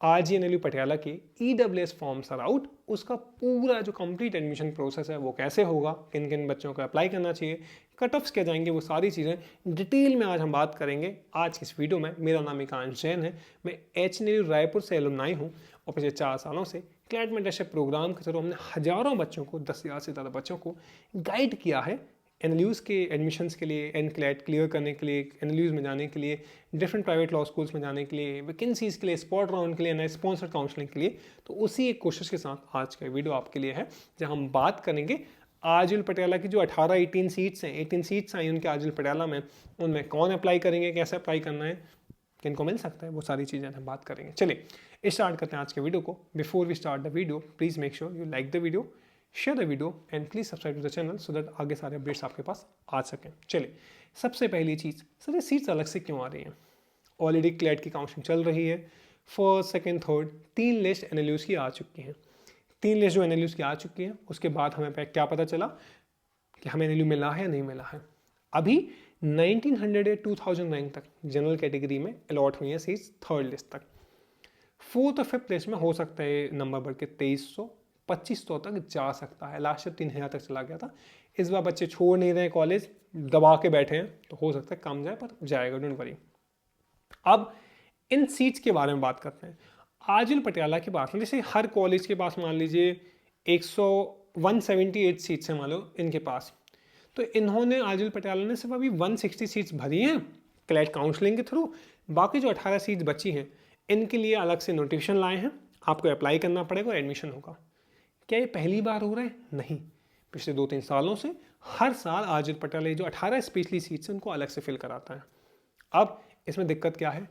आज ही एनएलयू पटियाला के EWS forms are out, उसका पूरा जो कंप्लीट एडमिशन प्रोसेस है वो कैसे होगा, किन किन बच्चों को अप्लाई करना चाहिए, कट ऑफ्स क्या जाएंगे, वो सारी चीज़ें डिटेल में आज हम बात करेंगे आज की इस वीडियो में। मेरा नाम एकांश जैन है, मैं एचएनयू रायपुर से एलुमनाई हूँ और पिछले 4 सालों से क्लैट मेंटरशिप प्रोग्राम के थ्रू हमने हज़ारों बच्चों को, 10,000 से ज़्यादा बच्चों को गाइड किया है एनएलयूज़ के एडमिशन्स के लिए, एन क्लैट क्लियर करने के लिए, एनएलयूज़ में जाने के लिए, डिफरेंट प्राइवेट लॉ स्कूल्स में जाने के लिए, वैकेंसीज़ के लिए, स्पॉट राउंड के लिए, नए स्पॉन्सर्ड काउंसलिंग के लिए। तो उसी एक कोशिश के साथ आज का वीडियो आपके लिए है, जहां हम बात करेंगे आजिल पटियाला की जो 18-18 सीट्स हैं, 18 सीट्स आई उनके आजिल पटियाला में, उनमें कौन अप्लाई करेंगे, कैसे अप्लाई करना है, किन को मिल सकता है, वो सारी चीज़ें हम बात करेंगे। चलिए स्टार्ट करते हैं आज के वीडियो को। Before we start the video, please make sure you like the video, share the video and please subscribe to the channel so that आगे सारे अपडेट्स आपके पास आ सकें। चलिए सबसे पहली चीज़, सर ये सीट्स अलग से क्यों आ रही हैं? ऑलरेडी क्लैट की काउंसलिंग चल रही है, फर्स्ट सेकंड थर्ड 3 लिस्ट एनएलयूज़ की आ चुकी हैं। 3 लिस्ट जो एनएलयूज़ की आ चुकी हैं, उसके बाद हमें क्या पता चला कि हमें एनएलयू मिला है या नहीं मिला है। अभी 1900 या 2000 रैंक तक जनरल कैटेगरी में अलॉट हुई है सीट्स, थर्ड लिस्ट तक। फोर्थ और फिफ्थ लिस्ट में हो सकता है नंबर बढ़ के 2300 2500 तक जा सकता है। लास्ट ईयर 3000 तक चला गया था। इस बार बच्चे छोड़ नहीं रहे, कॉलेज दबा के बैठे हैं, तो हो सकता है कम जाए, पर जाएगा, डोंट वरी। अब इन सीट्स के बारे में बात करते हैं। आजिल पटियाला की बात, जैसे हर कॉलेज के पास मान लीजिए 178 सीट्स हैं मान लो इनके पास, तो इन्होंने आजिल पटियाला ने सिर्फ अभी 160 सीट्स भरी हैं क्लैट काउंसलिंग के थ्रू। बाकी जो 18 सीट्स बची हैं इनके लिए अलग से नोटिफिकेशन लाए हैं, आपको अप्लाई करना पड़ेगा और एडमिशन होगा। क्या ये पहली बार हो रहा है? नहीं, पिछले 2-3 सालों से हर साल आजिल पटियाला जो 18 स्पेशली सीट्स हैं उनको अलग से फिल कराता है। अब इसमें दिक्कत क्या है?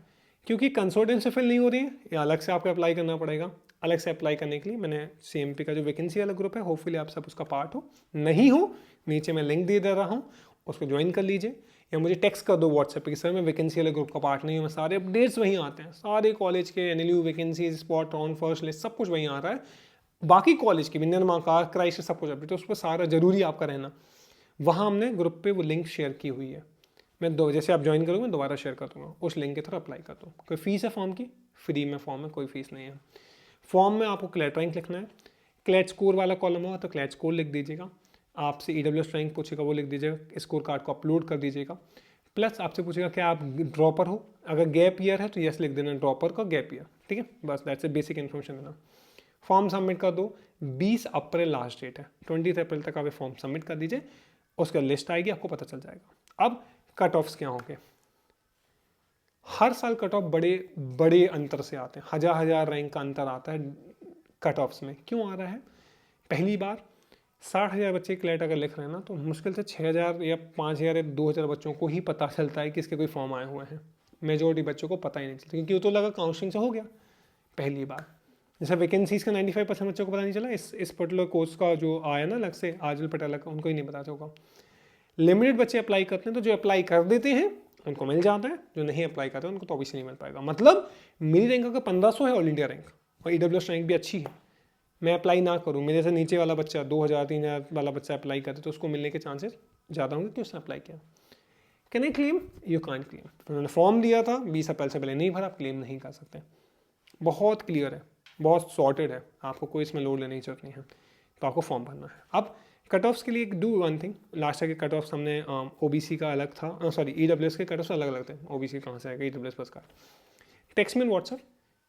क्योंकि कंसल्टेंट से फिल नहीं हो रही है, ये अलग से आपको अप्लाई करना पड़ेगा। अलग से अप्लाई करने के लिए मैंने CMP का जो वैकेंसी वाला ग्रुप है, होपफुली आप सब उसका पार्ट हो, नहीं हो नीचे मैं लिंक दे रहा हूँ, उसको ज्वाइन कर लीजिए या मुझे टेक्स्ट कर दो व्हाट्सएप पे कि सर मैं वैकेंसी वाले ग्रुप का पार्ट नहीं हूँ। मैं सारे अपडेट्स वहीं आते हैं, सारे कॉलेज के NLU vacancies, spot round, first list, सब कुछ वहीं आ रहा है। बाकी कॉलेज की विंध्यान महाकाल, क्राइस्ट, सब कुछ अपडेट, तो उस पर सारा जरूरी आपका रहना। वहाँ हमने ग्रुप पे वो लिंक शेयर की हुई है। मैं जैसे आप ज्वाइन करोगे मैं दोबारा शेयर कर दूँगा, उस लिंक के थ्रू अप्लाई कर दो। कोई फीस है फॉर्म की? फ्री में फॉर्म है, कोई फीस नहीं है। फॉर्म में आपको क्लैट रैंक लिखना है, क्लैट स्कोर वाला कॉलम होगा तो क्लैट स्कोर लिख दीजिएगा। आपसे EWS रैंक पूछेगा, वो लिख दीजिएगा, स्कोर कार्ड को अपलोड कर दीजिएगा। प्लस आपसे पूछेगा क्या आप ड्रॉपर हो, अगर गैप ईयर है तो यस लिख देना, ड्रॉपर का गैप ईयर, ठीक है, बस दैट्स ए बेसिक इन्फॉर्मेशन देना। फॉर्म सबमिट कर दो, 20 अप्रैल लास्ट डेट है, 20 अप्रैल तक आप फॉर्म सबमिट कर दीजिए, उसका लिस्ट आएगी, आपको पता चल जाएगा। अब कट ऑफ्स क्या होंगे? हर साल कट ऑफ बड़े बड़े अंतर से आते हैं, हजार रैंक का अंतर आता है कट ऑफ्स में। क्यों आ रहा है? पहली बार 60,000 बच्चे क्लैट अगर लिख रहे हैं ना, तो मुश्किल से 6,000 या 5,000 या 2,000 बच्चों को ही पता चलता है कि इसके कोई फॉर्म आए हुए हैं। मेजोरिटी बच्चों को पता ही नहीं चलता, क्योंकि वो तो लगा काउंसलिंग से हो गया पहली बार। जैसे वैकेंसीज का 95% बच्चों को पता नहीं चला, इस पर्टिकुलर कोर्स का जो आया ना अलग से आजिल पटियाला का, उनको ही नहीं पता होगा। लिमिटेड बच्चे अप्लाई करते हैं, तो जो अप्लाई कर देते हैं उनको मिल जाता है, जो नहीं अप्लाई करते हैं उनको तो ऑब्वियसली नहीं मिल पाएगा। मतलब मेरी रैंक अगर 1500 है ऑल इंडिया रैंक, और EWS रैंक भी अच्छी है, मैं अप्लाई ना करूँ, मेरे से नीचे वाला बच्चा 2,000-3,000 वाला बच्चा अप्लाई करे, तो उसको मिलने के चांसेस ज़्यादा होंगे कि उसने अप्लाई किया। Can I claim? You can't claim. उन्होंने फॉर्म दिया था, 20 अप्रैल से पहले नहीं भरा, आप क्लेम नहीं कर सकते। बहुत क्लियर है, बहुत सॉर्टेड है, आपको कोई इसमें लोड लेने की जरूरत नहीं है, तो आपको फॉर्म भरना है। अब कट ऑफ्स के लिए do one thing, last year के कट ऑफ्स हमने OBC का अलग था, सॉरी EWS के कट ऑफ्स अलग अलग थे। OBC कहाँ से आएगा, EWS बस का। टेक्स्ट में व्हाट्सएप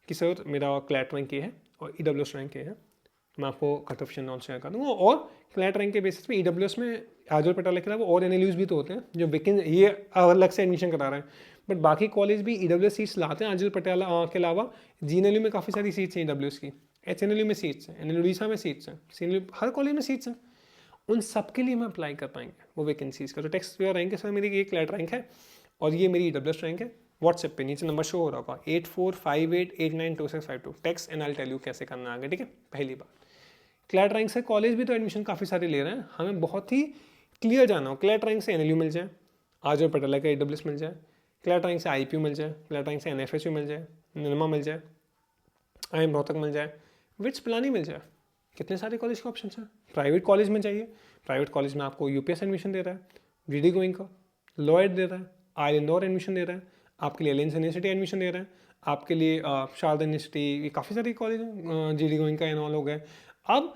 कि सर मेरा क्लैट रैंक ये है और EWS रैंक ये है, मैं आपको कट ऑफ शेयर कर दूँगा। और क्लैट रैंक के बेसिस पे EWS में आजिल पटियाला के अलावा और एनएलयूज़ भी तो होते हैं जो ये अलग से एडमिशन करा रहे हैं, बट बाकी कॉलेज भी EWS सीट्स लाते हैं आजिल पटियाला के अलावा। GNLU में काफ़ी सारी सीट्स हैं EWS की, HNLU में सीट्स हैं, NLU उड़ीसा में सीट्स हैं, CNLU, हर कॉलेज में सीट्स हैं। उन सब के लिए हम अप्लाई कर पाएंगे वो वैकेंसीज़ का। तो टेक्स्ट पे रैंक है सर मेरी, ये क्लैट रैंक है और ये मेरी EWS रैंक है। व्हाट्सएप पे नीचे नंबर शो हो रहा होगा 8458892652, text and I tell you कैसे करना आगे, ठीक है। पहली बात, क्लैट रैंक से कॉलेज भी तो एडमिशन काफ़ी सारे ले रहे हैं, हमें बहुत ही क्लियर जाना हो। क्लैट रैंक से NLU मिल जाए, आजिल पटियाला का EWS मिल जाए, क्लैट रैंक से IPU मिल जाए, क्लैट रैंक से NFSU मिल जाए, निरमा मिल जाए, IIM रोहतक मिल जाए, विट्स पिलानी मिल जाए, कितने सारे कॉलेज के ऑप्शन हैं। प्राइवेट कॉलेज में चाहिए, प्राइवेट कॉलेज में आपको UPS एडमिशन दे रहा है, GD गोइंग का, लॉयड दे रहा है, IIL इंदौर एडमिशन दे रहा है, आपके लिए एलियंस यूनिवर्सिटी एडमिशन दे रहा है, आपके लिए शारदा यूनिवर्सिटी, काफ़ी सारे कॉलेज हैं, GD गोइंका एंड ऑल हो गए। अब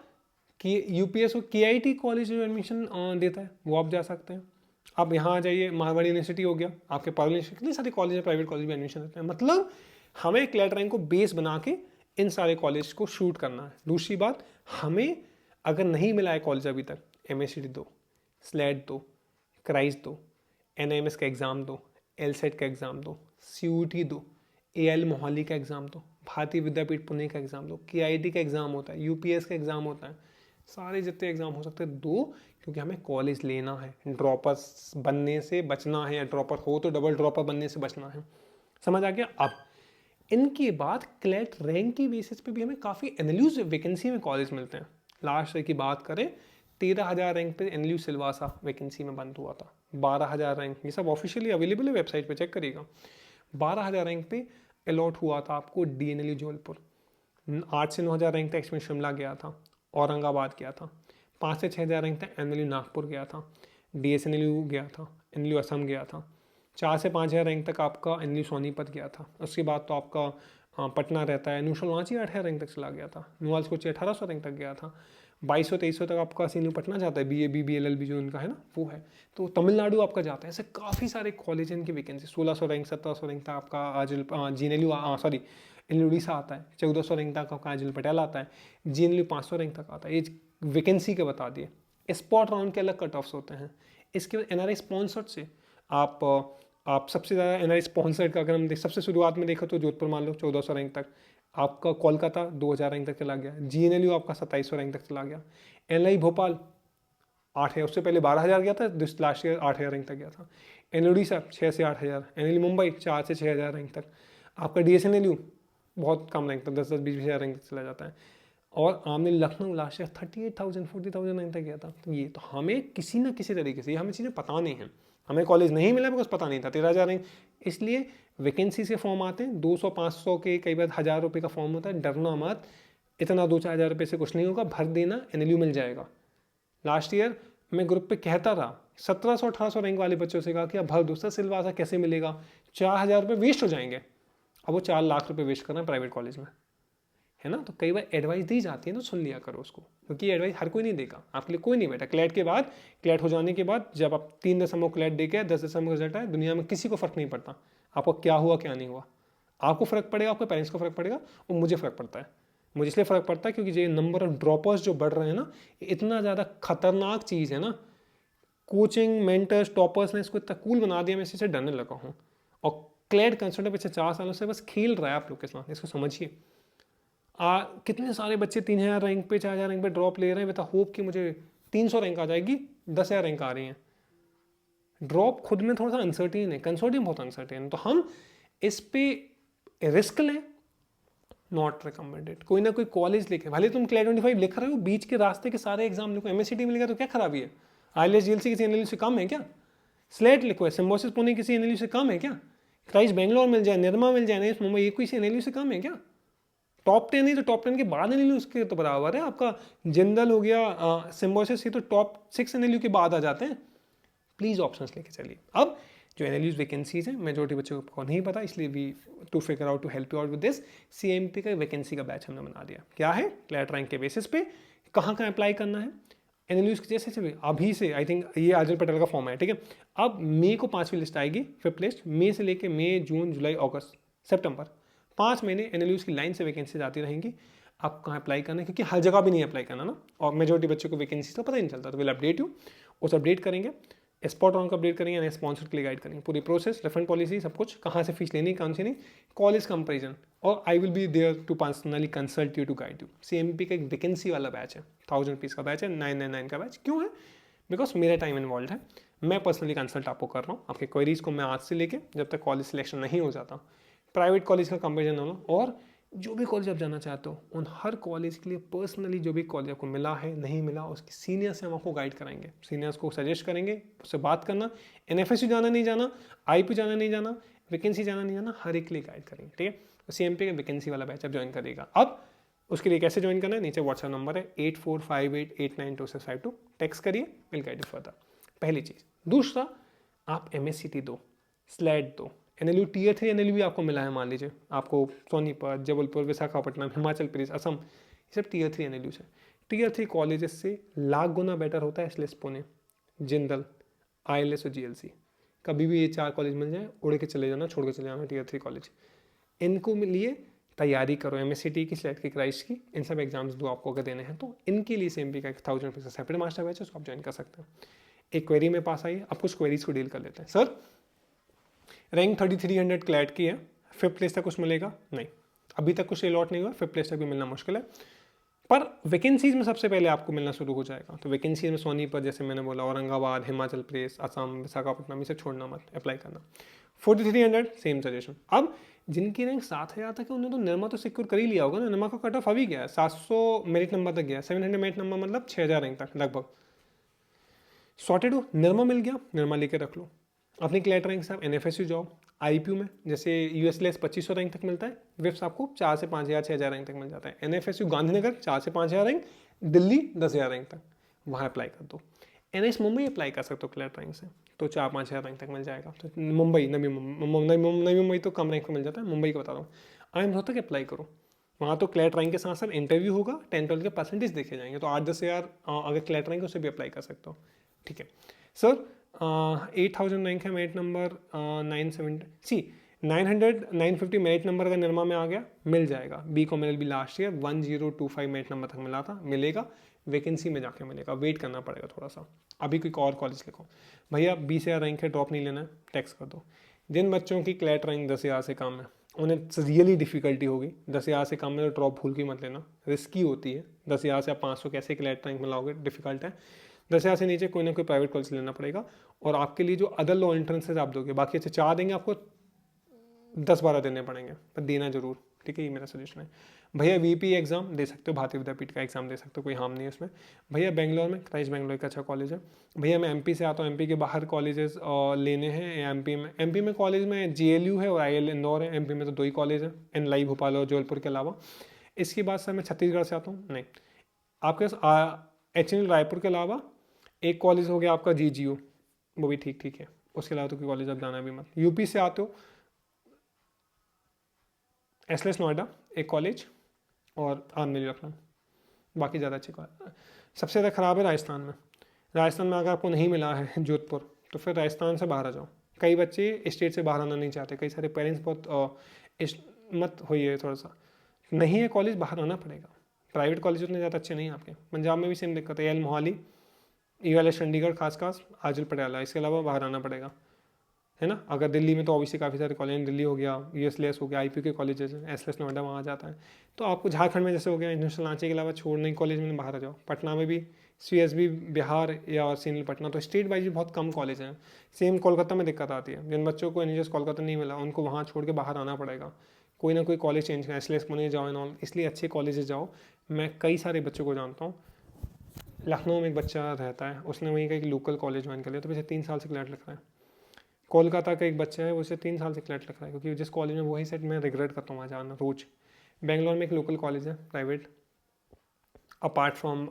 कि UPS और KIT कॉलेज जो एडमिशन देता है वो आप जा सकते हैं। आप यहाँ आ जाइए, मारवाड़ी यूनिवर्सिटी हो गया, आपके पार्वल, कितने सारे कॉलेज है, प्राइवेट कॉलेज में एडमिशन देते हैं। मतलब हमें क्लैट रैंक को बेस बना के इन सारे कॉलेज को शूट करना है। दूसरी बात, हमें अगर नहीं मिला है कॉलेज अभी तक, MACD दो, स्लेट दो, क्राइस दो, NIMS का एग्ज़ाम दो, LSET का एग्ज़ाम दो, CUT दो, AIL मोहाली का एग्ज़ाम दो, भारतीय विद्यापीठ पुणे का एग्ज़ाम दो, KIT का एग्ज़ाम होता है, UPS का एग्ज़ाम होता है, सारे जितने एग्ज़ाम हो सकते हैं दो, क्योंकि हमें कॉलेज लेना है, ड्रॉपर्स बनने से बचना है, या ड्रॉपर हो तो डबल ड्रॉपर बनने से बचना है। समझ आ गया? अब इनके बाद क्लैट रैंक की बेसिस पे भी हमें काफ़ी NLU वैकेंसी में कॉलेज मिलते हैं। लास्ट ईयर की बात करें, 13,000 रैंक पे NLU सिलवासा वैकेंसी में बंद हुआ था। 12,000 रैंक, ये सब ऑफिशियली अवेलेबल है, वेबसाइट पे चेक करिएगा। 12,000 रैंक पे अलॉट हुआ था आपको DNLU जबलपुर। 8 से 9,000 रैंक तक इसमें शिमला गया था, औरंगाबाद गया था। 5 से 6,000 रैंक तक NLU नागपुर गया था, DSNLU गया था, NLU असम गया था। 4 से 5,000 रैंक तक आपका NLU सोनीपत गया था। उसके बाद तो आपका पटना रहता है, नूशल वांची 18 रैंक तक चला गया था, नुआल कोची 1800 रैंक तक गया था। 2200-2300 तक आपका CNU पटना जाता है, BA BB LLB जो उनका है ना वो है। तो तमिलनाडु आपका जाता है। ऐसे काफ़ी सारे कॉलेज हैं इनकी वैकेंसी। 1600 रैंक 1700 रैंक तक आपका आजिल GNLU सॉरी NLU उड़ीसा आता है। 1400 रैंक तक आपका आजिल पटेल आता है। GNLU 500 रैंक तक आता है। ये वैकेंसी के बता दिए। स्पॉट राउंड के अलग कट ऑफ्स होते हैं। इसके बाद NRI स्पॉन्सर्ड से आप सबसे ज़्यादा NRI स्पॉन्सर्ड का अगर हम सबसे शुरुआत में देखो तो जोधपुर मान लो 1400 रैंक तक, आपका कोलकाता 2000 रैंक तक चला गया, GNLU आपका 2700 रैंक तक चला गया, NLI भोपाल 8,000, उससे पहले 12,000 गया था, लास्ट ईयर 8,000 रैंक तक गया था। NLU उड़ीसा 6 से 8,000, NLU मुंबई 4 से 6,000 रैंक तक, आपका DSNLU बहुत कम रैंक तक 10-10 20,000 रैंक तक चला जाता है। और आमने लखनऊ लास्ट ईयर 38,000 40,000 रैंक तक गया था। तो ये तो हमें किसी ना किसी तरीके से हमें चीज़ें पता नहीं है, हमें कॉलेज नहीं मिला बिकॉज पता नहीं था 13,000 रैंक। इसलिए वैकेंसी से फॉर्म आते हैं 200-500 के, कई बार 1,000 रुपये का फॉर्म होता है। डरना मत, इतना 2-4 हज़ार रुपये से कुछ नहीं होगा, भर देना, NLU मिल जाएगा। लास्ट ईयर मैं ग्रुप पे कहता रहा, 1700-1800 रैंक वाले बच्चों से कहा कि अब भर दो सर, सिलवासा कैसे मिलेगा, 4,000 रुपये वेस्ट हो जाएंगे। अब वो 4 लाख रुपये वेस्ट कर रहे हैं प्राइवेट कॉलेज में, है ना। तो कई बार एडवाइस दी जाती है तो सुन लिया करो उसको, क्योंकि एडवाइस हर कोई नहीं देगा, आपके लिए कोई नहीं बैठा। क्लैट के बाद, क्लैट हो जाने के बाद जब आप 3 दशमलव क्लैट दे के 10 दशमलव रिजल्ट आए, दुनिया में किसी को फर्क नहीं पड़ता आपको क्या हुआ क्या नहीं हुआ। आपको फर्क पड़ेगा, आपके पेरेंट्स को फर्क पड़ेगा, और मुझे फर्क पड़ता है। मुझे इसलिए फर्क पड़ता है क्योंकि ये नंबर ऑफ ड्रॉपर्स जो बढ़ रहे हैं ना, इतना ज़्यादा खतरनाक चीज़ है ना। कोचिंग मेंटर्स टॉपर्स ने इसको इतना कूल बना दिया, मैं इससे डरने लगा हूँ। और क्लैट कंसल्टेंट पिछले 4 सालों से बस खेल रहा है आप लोग के साथ, इसको समझिए। कितने सारे बच्चे 3,000 रैंक पे 4,000 रैंक पे ड्रॉप ले रहे हैं विद होप कि मुझे 300 रैंक आ जाएगी, 10,000 रैंक आ रही हैं। ड्रॉप खुद में थोड़ा सा अनसर्टेन है, कंसोर्टियम बहुत अनसर्टेन है, तो हम इस पे रिस्क लें, नॉट रिकमेंडेड। कोई ना कोई कॉलेज लिखे, भले तुम क्लैट 25 लिख रहे हो, बीच के रास्ते के सारे एग्जाम लिखो। MACD में लिखा तो क्या खराबी है? IELTS GLC किसी NLU से कम है क्या? स्लेट लिखो, सिम्बोसिस पुणे किसी NLU से कम है क्या? क्राइस्ट बेंगलोर मिल जाए, निर्मा मिल जाए, NIMS मुंबई, ये कोई NLU से कम है क्या? टॉप 10 है तो टॉप 10 के बाद NLU उसके तो बराबर है। आपका जिंदल हो गया, सिम्बोसिस, ये तो टॉप 6 NLU के बाद आ जाते हैं। प्लीज़ ऑप्शंस लेके चलिए। अब जो NLU's वैकेंसीज हैं, मेजोरिटी बच्चों को नहीं पता, इसलिए we to figure out to help you out with this, CMP का वैकेंसी का बैच हमने बना दिया। क्या है? क्लैट रैंक के बेसिस पे कहाँ अप्लाई करना है। NLU's जैसे से अभी से आई थिंक ये आजल पटेल का फॉर्म है, ठीक है। अब मई को 5वीं लिस्ट आएगी, 5th लिस्ट, मई से लेके मई, जून, जुलाई, अगस्त, सितंबर, 5 महीने NLU's की लाइन से वैकेंसीज आती रहेंगी। आप कहाँ अप्लाई करना है, क्योंकि हर जगह भी नहीं अप्लाई करना ना, और मेजोरिटी बच्चों को वैकेंसी तो पता ही नहीं चलता। तो विल अपडेट यू, उस अपडेट करेंगे, स्पॉट राउंड को अपडेट करेंगे, यानी स्पॉन्सर के लिए गाइड करेंगे, पूरी प्रोसेस, रिफंड पॉलिसी, सब कुछ, कहाँ से फीस लेनी, कौन सी नहीं, कॉलेज कंपेरिजन, और I will be there to personally consult you to guide you. CMP का एक वैकेंसी वाला बैच है, 1000 रुपीज़ का बैच है, 999 का बैच। क्यों है? बिकॉज मेरा टाइम इन्वॉल्व है, मैं पर्सनली कंसल्ट आपको कर रहा हूँ, आपके क्वेरीज को मैं आज से लेके जब तक कॉलेज सिलेक्शन नहीं हो जाता, प्राइवेट कॉलेज का कंपेरिजन होना, और जो भी कॉलेज आप जाना चाहते हो उन हर कॉलेज के लिए पर्सनली जो भी कॉलेज आपको मिला है, नहीं मिला, उसके सीनियर से हम आपको गाइड कराएंगे, सीनियर्स को सजेस्ट करेंगे, उससे बात करना, NFSU जाना नहीं जाना, IP जाना नहीं जाना, वैकेंसी जाना नहीं जाना, हर एक के लिए गाइड करेंगे, ठीक है। तो CMP का वैकेंसी वाला बैच आप ज्वाइन करिएगा। अब उसके लिए कैसे ज्वाइन करना है, नीचे व्हाट्सएप नंबर है 8458892652, टेक्स्ट करिए, विल गाइड यू फर्दर। पहली चीज़। दूसरा, आप MACT दो, स्लेट दो, NLU टीयर 3 NLU भी आपको मिला है, मान लीजिए आपको सोनीपत, जबलपुर, विशाखापट्टनम, हिमाचल प्रदेश, असम, ये सब टीयर 3 NLU है। टीयर 3 कॉलेजेस से लाख गुना बेटर होता है SLS पुणे, जिंदल, ILS और GLC। कभी भी ये 4 कॉलेज मिल जाए, उड़ के चले जाना, छोड़ के चले जाना टीयर 3 कॉलेज। इनको लिए तैयारी करो, MSCT की, स्लेट की, क्राइस्ट की, इन सब एग्जाम्स दो आपको अगर देने हैं तो। इनके लिए CMP का 1000 रुपये सेपरेट मास्टर बैच है, उसको आप ज्वाइन कर सकते हैं। एक क्वेरी में पास आई है, अब कुछ क्वेरीज को डील कर लेते हैं। सर रैंक 3300 क्लैट की है, 5th प्लेस तक कुछ मिलेगा? नहीं, अभी तक कुछ अलॉट नहीं हुआ, 5th प्लेस तक भी मिलना मुश्किल है, पर वैकेंसीज में सबसे पहले आपको मिलना शुरू हो जाएगा। तो वैकेंसीज में सोनीपत, जैसे मैंने बोला, औरंगाबाद, हिमाचल प्रदेश, असम, विशाखापट्टनम, इसे छोड़ना मत, अप्लाई करना। 4300 सेम सजेशन। अब जिनकी रैंक 7000 तक है उन्होंने तो निर्मा तो सिक्योर कर ही लिया होगा ना। निर्मा का कट ऑफ अभी गया है 700 मेरिट नंबर तक गया, 700 मेरिट नंबर मतलब 6000 रैंक तक लगभग सॉर्टेड हो। निर्मा मिल गया, निर्मा लेके रख लो। अपनी क्लैट रैंक से आप NFSU जाओ, IPU में जैसे USLS 2500 रैंक तक मिलता है, विप्स आपको 4 से 5000, 6000 रैंक तक मिल जाता है। NFSU गांधीनगर 4 से 5000 रैंक, दिल्ली 10,000 रैंक तक, वहाँ अप्लाई कर दो। NS मुंबई अप्लाई कर सकते हो क्लैट रैंक से, तो 4-5 हज़ार रैंक तक मिल जाएगा। तो मुंबई, नवी मुंबई तो कम रैंक पर मिल जाता है, मुंबई का बता रहा हूँ। IIMS होता है कि अप्लाई करो, वहाँ तो क्लैट रैंक के साथ साथ इंटरव्यू होगा, 10-12 के परसेंटेज देखे जाएंगे, तो 8-10 हज़ार अगर क्लैट रैंक है उससे भी अप्लाई कर सकते हो। ठीक है सर, 8000 रैंक है, मेरिट नंबर 950 मेरिट नंबर अगर निर्मा में आ गया मिल जाएगा। BCom LLB last year 1025 merit number तक मिला था, मिलेगा, वैकेंसी में जाके मिलेगा, वेट करना पड़ेगा थोड़ा सा। अभी कोई और कॉलेज लिखो भैया, 20,000 रैंक है, ड्रॉप नहीं लेना है, टैक्स कर दो। जिन बच्चों की क्लैट रैंक 10,000 से कम है उन्हें रियली डिफिकल्टी होगी। 10,000 से कम है तो ड्रॉप भूल के मत लेना, रिस्की होती है। 10,000 से आप 500 कैसे क्लैट रैंक मिलाओगे, डिफिकल्ट है। 10,000 से नीचे कोई ना कोई प्राइवेट कॉलेज लेना पड़ेगा, और आपके लिए जो अदर लो एंट्रेंसेज आप दोगे, बाकी अच्छे 4 देंगे, आपको 10-12 देने पड़ेंगे, पर देना जरूर। ठीक है, ये मेरा सजेशन है। भैया VP एग्जाम दे सकते हो, भारतीय विद्यापीठ का एग्जाम दे सकते हो, कोई हार्म नहीं है उसमें। भैया बेंगलोर में क्राइस्ट बेंगलोर का अच्छा कॉलेज है। भैया मैं MP से आता हूँ, MP के बाहर कॉलेजेस लेने हैं। MP में कॉलेज में GLU है और IL इंदौर है। MP में तो 2 ही कॉलेज है, NLI भोपाल और जबलपुर के अलावा। इसके बाद सर मैं छत्तीसगढ़ से आता हूँ, नहीं, आपके पास HNL रायपुर के अलावा एक कॉलेज हो गया आपका GGU, वो भी ठीक है, उसके अलावा तो कोई कॉलेज आप जाना भी मत। UP से आते हो, SLS नोएडा एक कॉलेज, और आर्मी लखनऊ, बाकी ज़्यादा अच्छे कॉलेज। सबसे ज़्यादा ख़राब है राजस्थान में। राजस्थान में अगर आपको नहीं मिला है जोधपुर, तो फिर राजस्थान से बाहर आ जाओ। कई बच्चे स्टेट से बाहर आना नहीं चाहते, कई सारे पेरेंट्स बहुत मत होइए, थोड़ा सा नहीं है कॉलेज, बाहर आना पड़ेगा। प्राइवेट कॉलेज उतने ज़्यादा अच्छे नहीं हैं आपके। पंजाब में भी सेम दिक्कत है, मोहाली, ULS चंडीगढ़, खास आजल पटियाला, इसके अलावा बाहर आना पड़ेगा, है ना। अगर दिल्ली में तो ऑब्वियसली काफ़ी सारे कॉलेज, दिल्ली हो गया, USLS हो गया, IPU के कॉलेजेस हैं, SLS नोएडा वहाँ आ जाता है। तो आपको झारखंड में जैसे हो गया इंटरनेशनल रांची के अलावा छोड़ने कॉलेज में बाहर आ जाओ। पटना में भी CSB बिहार या सीनियर पटना, तो स्टेट वाइज भी बहुत कम कॉलेज हैं। सेम कोलकाता में दिक्कत आती है, जिन बच्चों को NHS कोलकाता नहीं मिला उनको वहाँ छोड़ के बाहर आना पड़ेगा, कोई ना कोई कॉलेज चेंज करना, SLS पुणे जाओ एंड ऑल, इसलिए अच्छे कॉलेजेस जाओ। मैं कई सारे बच्चों को जानता हूँ, लखनऊ में एक बच्चा रहता है, उसने वहीं का एक लोकल कॉलेज ज्वाइन कर लिया, तो वैसे 3 साल से क्लैट लिख रहा है। कोलकाता का एक बच्चा है, उसे 3 साल से क्लैट लिख रहा है, क्योंकि जिस कॉलेज में वही सेट मैं रिग्रेट करता हूँ वहाँ जाना रोज। बेंगलोर में एक लोकल कॉलेज है private, apart from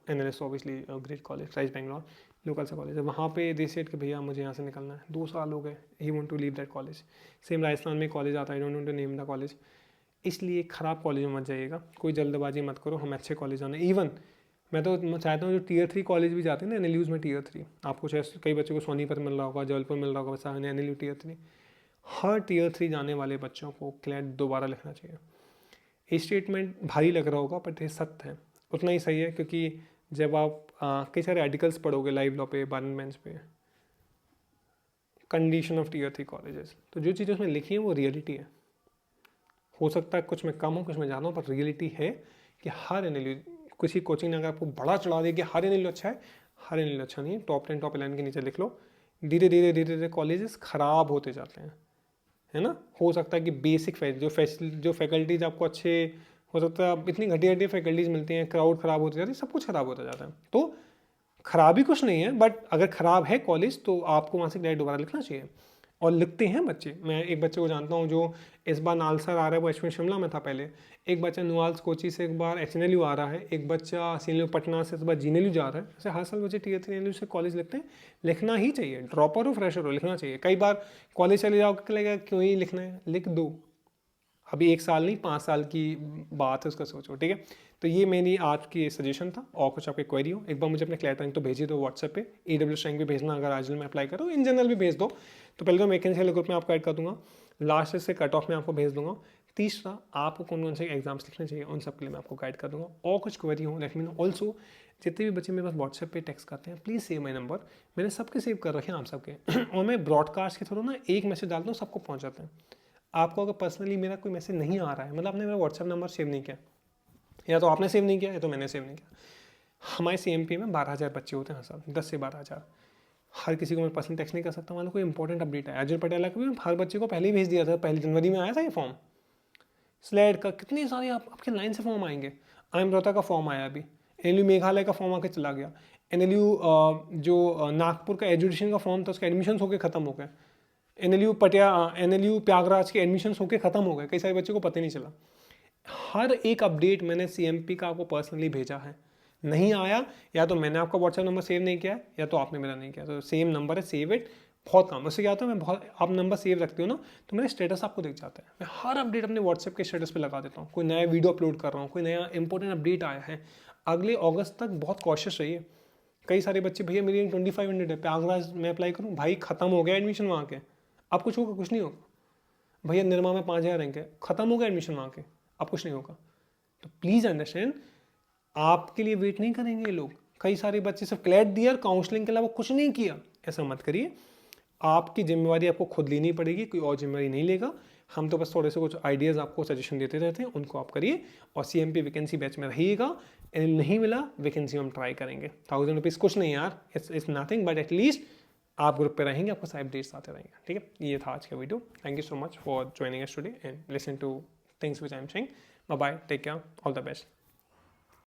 NLS obviously great college, Christ Bangalore local सा कॉलेज है, वहाँ पे दे सेट कि भैया मुझे यहाँ से निकलना है, 2 साल हो गए, he want to leave that college. Same Rajasthan में कॉलेज आता है, I don't want to name the college. इसलिए ख़राब कॉलेज में मत जाइएगा, कोई जल्दबाजी मत करो, हमें अच्छे कॉलेज आना। इवन मैं तो चाहता हूँ जो टीयर 3 कॉलेज भी जाते हैं ना, NLUs में टीयर 3, आपको चाहे कई बच्चों को सोनीपत मिल रहा होगा, जबलपुर मिल रहा होगा, वैसा NLU टीयर 3, हर टीयर 3 जाने वाले बच्चों को क्लैट दोबारा लिखना चाहिए। ये स्टेटमेंट भारी लग रहा होगा, बट ये सत्य है, उतना ही सही है। क्योंकि जब आप कई सारे आर्टिकल्स पढ़ोगे लाइव लॉ पे, बारन बेंच पे, कंडीशन ऑफ टीयर 3 कॉलेजेस, तो जो चीज़ें उसमें लिखी हैं वो रियलिटी है। हो सकता है कुछ में कम हो, कुछ में ज़्यादा हो, पर रियलिटी है कि हर NLU, किसी कोचिंग ने अगर आपको बड़ा चढ़ा दिया कि हर NLU अच्छा है, हर NLU अच्छा नहीं है। टॉप 10 टॉप 11 के नीचे लिख लो, धीरे धीरे कॉलेजेस ख़राब होते जाते हैं, है ना। हो सकता है कि बेसिक जो फैकल्टीज आपको अच्छे, हो सकता है इतनी घटिया फैकल्टीज मिलती हैं, क्राउड ख़राब होते जाती है, सब कुछ ख़राब होता जाता है। तो खराबी कुछ नहीं है, बट अगर ख़राब है कॉलेज तो आपको वहाँ से क्लैट दोबारा लिखना चाहिए। और लिखते हैं बच्चे। मैं एक बच्चे को जानता हूँ जो इस बार नालसर आ रहा है, वो एचपी शिमला में था पहले। एक बच्चा नुआल्स कोची से एक बार एचएनएलयू आ रहा है। एक बच्चा सीएनएलयू पटना से इस बार जीएनएलयू जा रहा है। ऐसे हर साल बच्चे टीयर 3 एनएलयू से कॉलेज लिखते हैं। लिखना ही चाहिए, ड्रॉपर हो फ्रेशर हो, लिखना चाहिए। कई बार कॉलेज चले जाओ, लगेगा क्यों ही लिखना है, लिख दो। अभी 1 साल नहीं 5 साल की बात है, उसका सोचो, ठीक है। तो ये मेरी आज की सजेशन था। और कुछ आपकी क्वेरी हो, एक बार मुझे अपने क्लैट रैंक तो भेजिए दो व्हाट्सएप पे। EWS रैंक भी भेजना, अगर आज में अप्लाई करो, इन जनरल भी भेज दो। तो पहले तो वैकेंसी वाले ग्रुप में आपको ऐड कर दूंगा, लास्ट से कट ऑफ में आपको भेज दूंगा। तीसरा, आपको कौन कौन से एग्जाम्स लिखने चाहिए उन सब के लिए मैं आपको गाइड कर दूंगा। और कुछ क्वेरी हो लेट मी नो। ऑल्सो जितने भी बच्चे मेरे पास व्हाट्सएप पे टेक्स्ट करते हैं, प्लीज़ सेव माई नंबर। मैंने सबके सेव कर रखे हैं आप सबके और मैं ब्रॉडकास्ट के थ्रू ना एक मैसेज डालता हूँ, सबको पहुँच जाते हैं। आपको अगर पर्सनली मेरा कोई मैसेज नहीं आ रहा है, मतलब आपने मेरा व्हाट्सएप नंबर सेव नहीं किया, या तो आपने सेव नहीं किया या तो मैंने सेव नहीं किया। हमारे CMP में 12,000 बच्चे होते हैं हर साल, 10 से 12,000। हर किसी को मैं पर्सनल टेक्स्ट नहीं कर सकता। मान लो कोई इंपॉर्टेंट अपडेट है, अर्जुन पटेला का भी हर बच्चे को पहले ही भेज दिया था, 1 जनवरी में आया था ये फॉर्म। स्लेड का कितने सारे आपके लाइन से फॉर्म आएंगे। IIM रोहतक का फॉर्म आया अभी, NLU मेघालय का फॉर्म आके चला गया, NLU जो नागपुर का एजुकेशन का फॉर्म था उसके एडमिशन होकर खत्म हो गए, NLU प्रयागराज के एडमिशन होकर खत्म हो गए, कई सारे बच्चों को पता नहीं चला। हर एक अपडेट मैंने CMP का आपको पर्सनली भेजा है। नहीं आया, या तो मैंने आपका व्हाट्सएप नंबर सेव नहीं किया या तो आपने मेरा नहीं किया। तो सेम नंबर है, सेव इट। बहुत काम, उससे क्या होता है, मैं बहुत, आप नंबर सेव रखते हो ना तो मेरे स्टेटस आपको दिख जाता है। मैं हर अपडेट अपने व्हाट्सएप के स्टेटस पे लगा देता हूँ। कोई नया वीडियो अपलोड कर रहा हूँ, कोई नया इंपॉर्टेंट अपडेट आया है। अगले अगस्त तक बहुत कॉशियस रहिए। कई सारे बच्चे, भैया मेरी 2500 है, प्रयागराज में अप्लाई करूँ, भाई खत्म हो गया एडमिशन वहाँ के, अब कुछ होगा? कुछ नहीं होगा। भैया निर्मा में 5,000 रैंक है, खत्म हो गया एडमिशन वहाँ के, अब कुछ नहीं होगा। तो प्लीज़ अंडरस्टैंड, आपके लिए वेट नहीं करेंगे ये लोग। कई सारे बच्चे सिर्फ क्लैट दिया, काउंसलिंग के अलावा कुछ नहीं किया। ऐसा मत करिए। आपकी जिम्मेवारी आपको खुद लेनी पड़ेगी, कोई और जिम्मेवारी नहीं लेगा। हम तो बस थोड़े से कुछ आइडियाज़ आपको सजेशन देते रहते हैं, उनको आप करिए। और CMP वैकेंसी बैच में रहिएगा। नहीं मिला वैकेंसी हम ट्राई करेंगे। 1000 रुपीज़ कुछ नहीं यार, इट्स नथिंग, बट एटलीस्ट आप ग्रुप पे रहेंगे, आपको सारे अपडेट्स आते रहेंगे, ठीक है। ये था आज का video. Thank you so much for joining us today and listen to things which I am saying. Bye bye, take care, all the best.